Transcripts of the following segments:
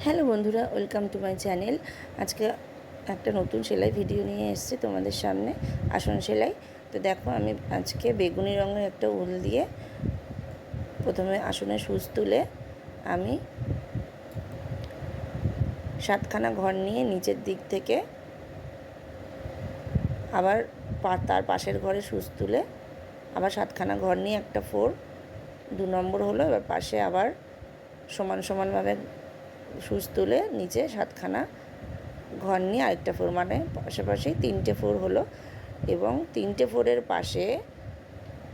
Hello বন্ধুরা, welcome to my channel. আজকে একটা নতুন সেলাই ভিডিও নিয়ে এসেছি তোমাদের সামনে, আসন সেলাই। তো দেখো, আমি আজকে বেগুনি রঙের একটা উল দিয়ে প্রথমে আসনের সুচ তুলে আমি 7খানা ঘর নিয়ে নিচের দিক থেকে আবার তার পাশের ঘরে সুচ তুলে আবার 7খানা ঘর নিয়ে একটা ফোর, 2 নম্বর হলো। এবার পাশে আবার সমান সমানভাবে সুচ তুলে নিচে 7খানা ঘর নিয়ে আরেকটা ফোর, মানে পাশাপাশি 3টে ফোর হলো। এবং 3টে ফোরের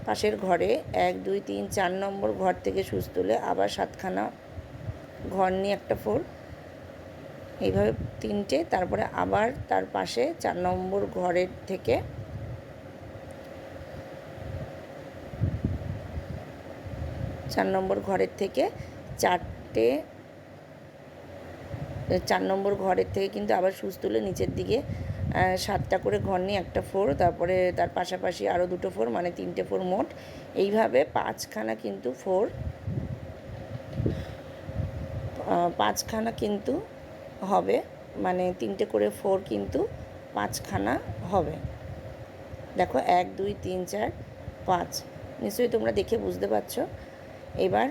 পাশের ঘরে 1 2 3 4 নম্বর ঘর থেকে সুচ তুলে আবার 7খানা ঘর নিয়ে একটা ফোর, এইভাবে 3টে। তারপরে আবার তার পাশে 4 নম্বর ঘরের থেকে 4 নম্বর ঘরের থেকে কিন্তু আবার সুচ তুলে নিচের দিকে 7টা করে ঘর নিয়ে একটা ফোর, তারপরে তার পাশাপাশি আরও 2টো ফোর, মানে 3টে ফোর মোট। এইভাবে 5খানা কিন্তু ফোর, 5খানা কিন্তু হবে, মানে 3টে করে ফোর কিন্তু 5খানা হবে। দেখো 1 2 3 4 5, নিশ্চয়ই তোমরা দেখে বুঝতে পারছো। এবার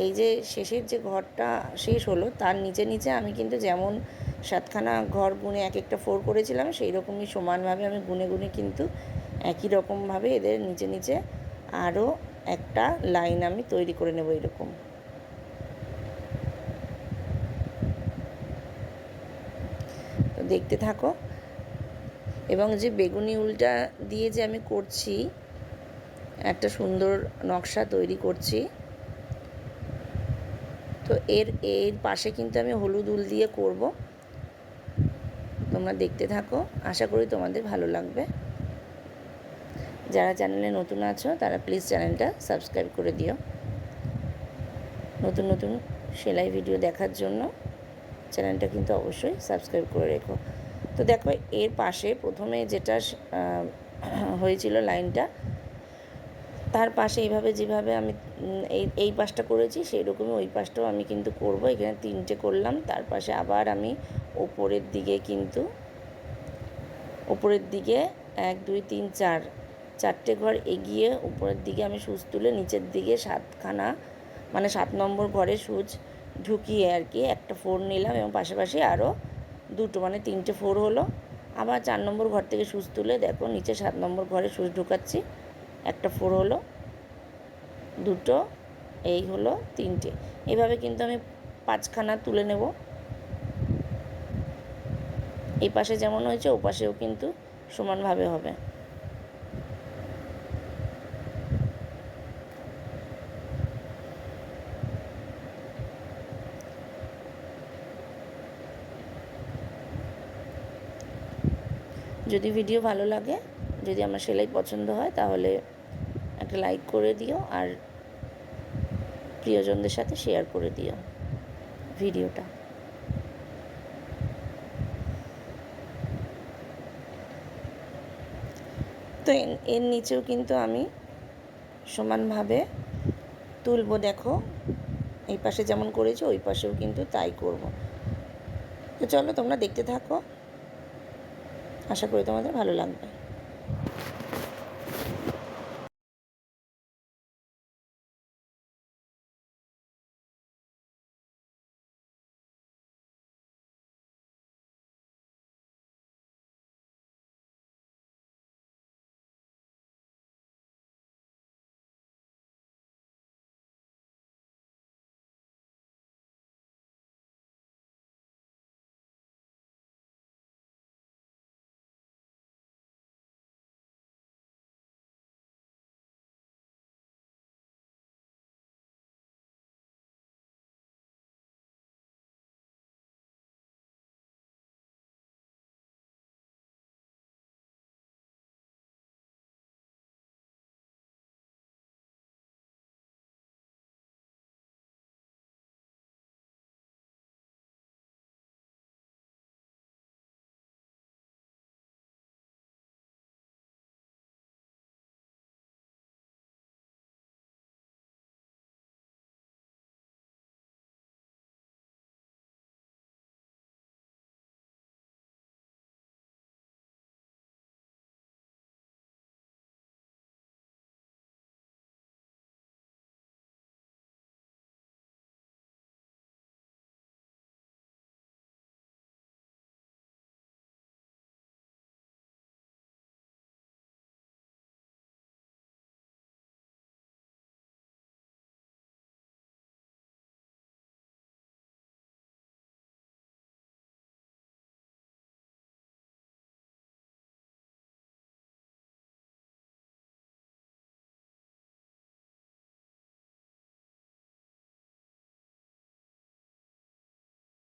এই যে শেষের যে ঘরটা শেষ হলো, তার নিচে নিচে আমি কিন্তু যেমন 7খানা ঘর গুনে এক একটা ফোর করেছিলাম, সেই রকমই সমানভাবে আমি গুনে গুনে কিন্তু একই রকমভাবে এদের নিচে নিচে আরও একটা লাইন আমি তৈরি করে নেব এরকম। তো দেখতে থাকো। এবং যে বেগুনি উলটা দিয়ে যে আমি করছি, একটা সুন্দর নকশা তৈরি করছি, তো এর পাশে কিন্তু আমি হলুদ উল দিয়ে করব। তোমরা দেখতে থাকো, আশা করি তোমাদের ভালো লাগবে। যারা চ্যানেলে নতুন আছো তারা প্লিজ চ্যানেলটা সাবস্ক্রাইব করে দিও। নতুন নতুন সেলাই ভিডিও দেখার জন্য চ্যানেলটা কিন্তু অবশ্যই সাবস্ক্রাইব করে রেখো। তো দেখো, এর পাশে প্রথমে যেটা হয়েছিল লাইনটা, তার পাশে এইভাবে যেভাবে আমি এই পাশটা করেছি সেই রকমই ওই পাশটাও আমি কিন্তু করব। এখানে 3টে করলাম, তার পাশে আবার আমি ওপরের দিকে 1 2 3 4 4টে ঘর এগিয়ে উপরের দিকে আমি সুচ তুলে নিচের দিকে 7খানা, মানে 7 নম্বর ঘরে সুচ ঢুকিয়ে আর কি একটা ফোর নিলাম, এবং পাশাপাশি আরও 2টো, মানে 3টে ফোর হলো। আবার 4 নম্বর ঘর থেকে সুচ তুলে দেখো নিচে 7 নম্বর ঘরে সুচ ঢুকাচ্ছি, একটা ফোর হলো, 2টো, এই হলো 3টে। এইভাবে কিন্তু আমি 5খানা তুলে নেব। এই পাশে যেমন হয়েছে ও পাশেও কিন্তু সমানভাবে হবে। যদি ভিডিও ভালো লাগে, যদি আমার সেলাই পছন্দ হয়, তাহলে একটা লাইক করে দিও আর প্রিয়জনদের সাথে শেয়ার করে দিও ভিডিওটা। তো এর নিচেও কিন্তু আমি সমানভাবে তুলব। দেখো, এই পাশে যেমন করেছি ওই পাশেও কিন্তু তাই করব। তো চলো তোমরা দেখতে থাকো, আশা করি তোমাদের ভালো লাগবে।